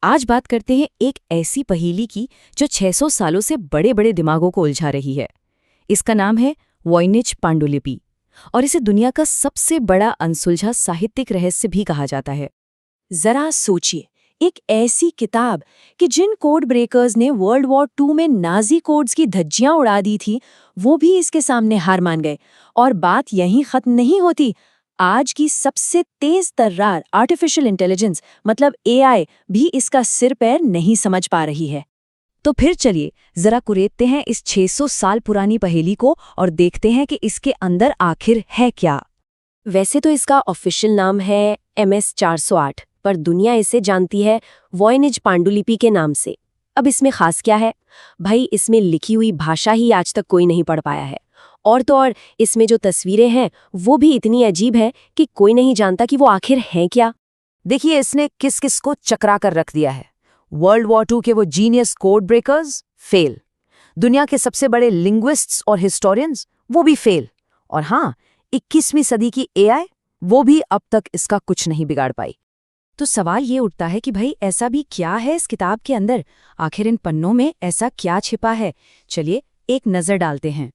आज बात करते हैं एक ऐसी पहेली की जो 600 सालों से बड़े बड़े दिमागों को उलझा रही है। इसका नाम है वॉयनिच पांडुलिपि और इसे दुनिया का सबसे बड़ा अनसुलझा साहित्यिक रहस्य भी कहा जाता है। जरा सोचिए, एक ऐसी किताब कि जिन कोड ब्रेकर्स ने वर्ल्ड वॉर 2 में नाजी कोड्स की धज्जियां उड़ा दी थी, वो भी इसके सामने हार मान गए। और बात यहीं खत्म नहीं होती। आज की सबसे तेज तर्रार आर्टिफिशियल इंटेलिजेंस मतलब एआई भी इसका सिर पैर नहीं समझ पा रही है। तो फिर चलिए जरा कुरेदते हैं इस 600 साल पुरानी पहेली को और देखते हैं कि इसके अंदर आखिर है क्या। वैसे तो इसका ऑफिशियल नाम है MS-408, पर दुनिया इसे जानती है वॉयनिज पांडुलिपि के नाम से। अब इसमें खास क्या है? भाई, इसमें लिखी हुई भाषा ही आज तक कोई नहीं पढ़ पाया है। और तो और इसमें जो तस्वीरें हैं वो भी इतनी अजीब है कि कोई नहीं जानता कि वो आखिर हैं क्या। देखिए इसने किस किस को चकरा कर रख दिया है। वर्ल्ड वॉर 2 के वो जीनियस कोड ब्रेकर्स फेल, दुनिया के सबसे बड़े लिंग्विस्ट्स और हिस्टोरियंस वो भी फेल, और हाँ, 21वीं सदी की एआई वो भी अब तक इसका कुछ नहीं बिगाड़ पाई। तो सवाल ये उठता है कि भाई ऐसा भी क्या है इस किताब के अंदर, आखिर इन पन्नों में ऐसा क्या छिपा है। चलिए एक नजर डालते हैं।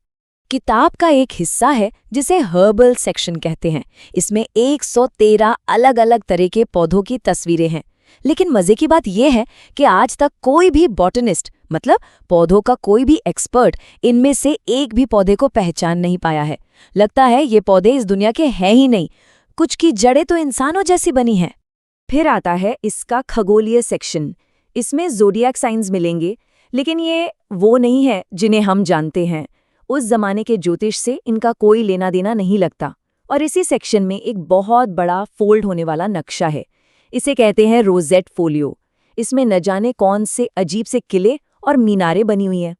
किताब का एक हिस्सा है जिसे हर्बल सेक्शन कहते हैं। इसमें 113 अलग अलग तरह के पौधों की तस्वीरें हैं। लेकिन मजे की बात यह है कि आज तक कोई भी बॉटनिस्ट मतलब पौधों का कोई भी एक्सपर्ट इनमें से एक भी पौधे को पहचान नहीं पाया है। लगता है ये पौधे इस दुनिया के हैं ही नहीं, कुछ की जड़ें तो इंसानों जैसी बनी हैं। फिर आता है इसका खगोलीय सेक्शन। इसमें ज़ोडिएक साइंस मिलेंगे, लेकिन ये वो नहीं है जिन्हें हम जानते हैं। उस जमाने के ज्योतिष से इनका कोई लेना देना नहीं लगता। और इसी सेक्शन में एक बहुत बड़ा फोल्ड होने वाला नक्शा है। इसे कहते हैं रोजेट फोलियो। इसमें न जाने कौन से अजीब से किले और मीनारें बनी हुई हैं।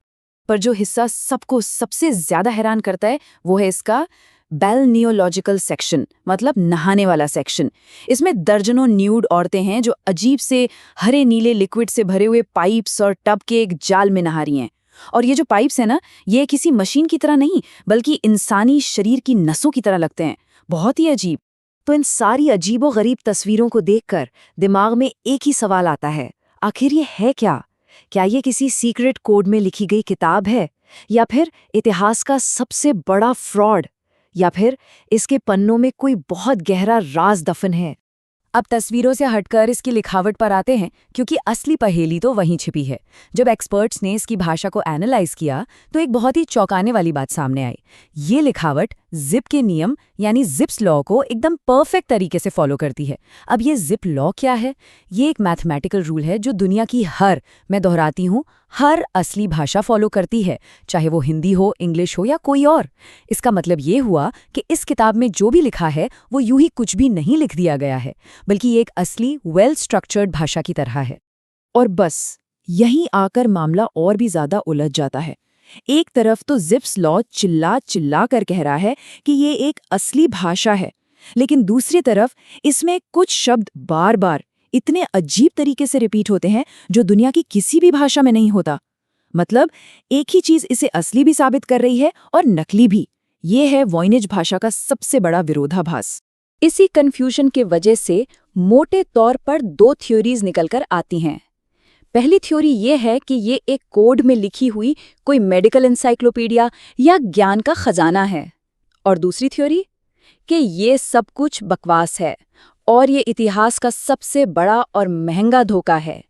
पर जो हिस्सा सबको सबसे ज्यादा हैरान करता है वो है इसका बैलनियोलॉजिकल सेक्शन मतलब नहाने वाला सेक्शन। इसमें दर्जनों न्यूड औरतें हैं जो अजीब से हरे नीले लिक्विड से भरे हुए पाइप्स और टब के एक जाल में नहा रही हैं। और ये जो पाइप्स हैं ना, ये किसी मशीन की तरह नहीं बल्कि इंसानी शरीर की नसों की तरह लगते हैं। बहुत ही अजीब। तो इन सारी अजीबो-गरीब तस्वीरों को देखकर दिमाग में एक ही सवाल आता है, आखिर ये है क्या? क्या ये किसी सीक्रेट कोड में लिखी गई किताब है, या फिर इतिहास का सबसे बड़ा फ्रॉड, या फिर इसके पन्नों में कोई बहुत गहरा राज दफन है? अब तस्वीरों से हटकर इसकी लिखावट पर आते हैं, क्योंकि असली पहेली तो वहीं छिपी है। जब एक्सपर्ट्स ने इसकी भाषा को एनालाइज किया तो एक बहुत ही चौंकाने वाली बात सामने आई। ये लिखावट जिप के नियम यानी जिप्स लॉ को एकदम परफेक्ट तरीके से फॉलो करती है। अब ये जिप लॉ क्या है? ये एक मैथमेटिकल रूल है जो दुनिया की मैं दोहराती हूँ, हर असली भाषा फॉलो करती है, चाहे वो हिंदी हो, इंग्लिश हो या कोई और। इसका मतलब ये हुआ कि इस किताब में जो भी लिखा है वो यूं ही कुछ भी नहीं लिख दिया गया है, बल्कि ये एक असली वेल स्ट्रक्चर्ड भाषा की तरह है। और बस यहीं आकर मामला और भी ज्यादा उलझ जाता है। एक तरफ तो जिप्स लॉ चिल्ला चिल्ला कर कह रहा है कि ये एक असली भाषा है, लेकिन दूसरी तरफ इसमें कुछ शब्द बार बार इतने अजीब तरीके से रिपीट होते हैं जो दुनिया की किसी भी भाषा में नहीं होता। मतलब एक ही चीज इसे असली भी साबित कर रही है और नकली भी। ये है वॉयनिज भाषा का सबसे बड़ा विरोधाभास। इसी कंफ्यूजन के वजह से मोटे तौर पर 2 थ्योरीज निकलकर आती हैं। पहली थ्योरी ये है कि ये एक कोड में लिखी हुई कोई मेडिकल एनसाइक्लोपीडिया या ज्ञान का खजाना है, और दूसरी थ्योरी कि ये सब कुछ बकवास है और ये इतिहास का सबसे बड़ा और महंगा धोखा है।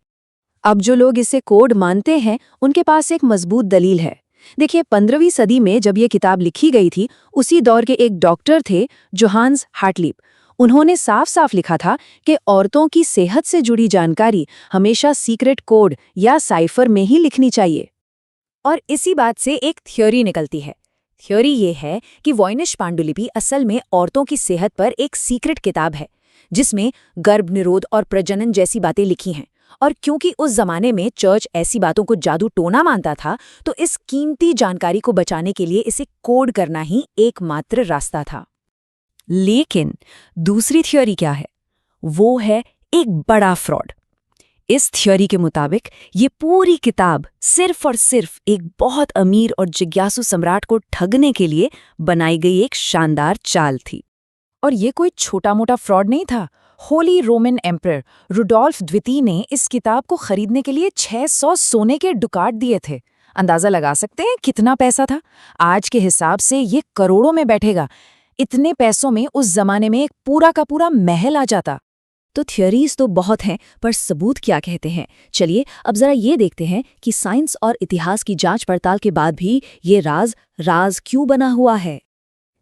अब जो लोग इसे कोड मानते हैं उनके पास एक मजबूत दलील है। देखिए, 15वीं सदी में जब ये किताब लिखी गई थी, उसी दौर के एक डॉक्टर थे जोहान्स हार्टलीप। उन्होंने साफ साफ लिखा था कि औरतों की सेहत से जुड़ी जानकारी हमेशा सीक्रेट कोड या साइफर में ही लिखनी चाहिए। और इसी बात से एक थ्योरी निकलती है। थ्योरी ये है कि वॉयनिच पांडुलिपि असल में औरतों की सेहत पर एक सीक्रेट किताब है, जिसमें गर्भ निरोध और प्रजनन जैसी बातें लिखी हैं। और क्योंकि उस जमाने में चर्च ऐसी बातों को जादू टोना मानता था, तो इस कीमती जानकारी को बचाने के लिए इसे कोड करना ही एकमात्र रास्ता था। लेकिन दूसरी थ्योरी क्या है? वो है एक बड़ा फ्रॉड। इस थ्योरी के मुताबिक ये पूरी किताब सिर्फ और सिर्फ एक बहुत अमीर और जिज्ञासु सम्राट को ठगने के लिए बनाई गई एक शानदार चाल थी। और ये कोई छोटा मोटा फ्रॉड नहीं था, होली रोमन एम्परर रुडोल्फ द्वितीय ने इस किताब को खरीदने के लिए 600 सोने के डुकाट दिए थे। अंदाजा लगा सकते हैं कितना पैसा था? आज के हिसाब से ये करोड़ों में बैठेगा। इतने पैसों में उस जमाने में एक पूरा का पूरा महल आ जाता। तो थ्योरीज तो बहुत हैं, पर सबूत क्या कहते हैं? चलिए अब जरा ये देखते हैं कि साइंस और इतिहास की जांच पड़ताल के बाद भी ये राज क्यों बना हुआ है।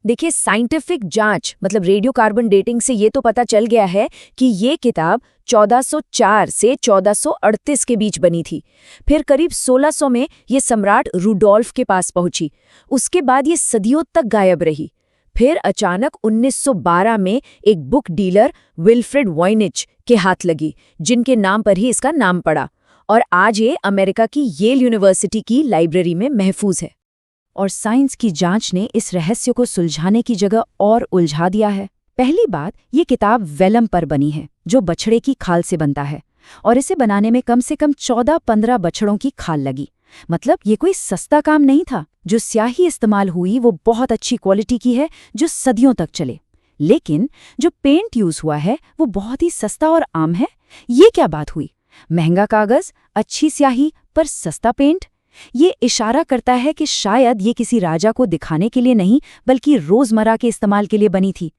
देखिए, साइंटिफिक जांच मतलब रेडियोकार्बन डेटिंग से ये तो पता चल गया है कि ये किताब 1404 से 1438 के बीच बनी थी। फिर करीब 1600 में ये सम्राट रुडोल्फ के पास पहुंची। उसके बाद ये सदियों तक गायब रही। फिर अचानक 1912 में एक बुक डीलर विल्फ्रेड वॉइनिच के हाथ लगी, जिनके नाम पर ही इसका नाम पड़ा, और आज ये अमेरिका की येल यूनिवर्सिटी की लाइब्रेरी में महफूज है। और साइंस की जांच ने इस रहस्य को सुलझाने की जगह और उलझा दिया है। पहली बात, ये किताब वेलम पर बनी है, जो बछड़े की खाल से बनता है, और इसे बनाने में कम से कम 14-15 बछड़ों की खाल लगी। मतलब ये कोई सस्ता काम नहीं था। जो स्याही इस्तेमाल हुई वो बहुत अच्छी क्वालिटी की है, जो सदियों तक चले। लेकिन जो पेंट यूज हुआ है वो बहुत ही सस्ता और आम है। ये क्या बात हुई? महंगा कागज, अच्छी स्याही, पर सस्ता पेंट। ये इशारा करता है कि शायद ये किसी राजा को दिखाने के लिए नहीं, बल्कि रोजमर्रा के इस्तेमाल के लिए बनी थी।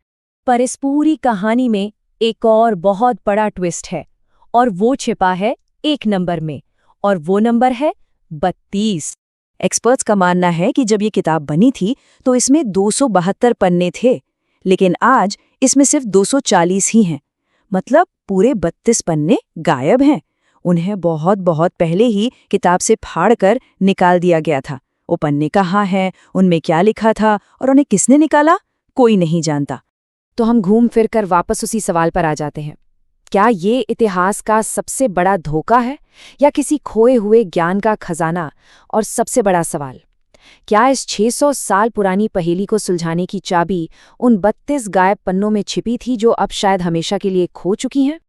पर इस पूरी कहानी में एक और बहुत बड़ा ट्विस्ट है, और वो छिपा है 1 नंबर में, और वो नंबर है 32। एक्सपर्ट्स का मानना है कि जब ये किताब बनी थी तो इसमें 272 पन्ने थे, लेकिन आज इसमें सिर्फ 240 ही हैं। मतलब पूरे 32 पन्ने गायब हैं। उन्हें बहुत बहुत पहले ही किताब से फाड़कर निकाल दिया गया था। वो पन्ने कहाँ हैं, उनमें क्या लिखा था और उन्हें किसने निकाला, कोई नहीं जानता। तो हम घूम फिर कर वापस उसी सवाल पर आ जाते हैं। क्या ये इतिहास का सबसे बड़ा धोखा है, या किसी खोए हुए ज्ञान का खजाना? और सबसे बड़ा सवाल, क्या इस 600 साल पुरानी पहेली को सुलझाने की चाबी उन 32 गायब पन्नों में छिपी थी, जो अब शायद हमेशा के लिए खो चुकी हैं?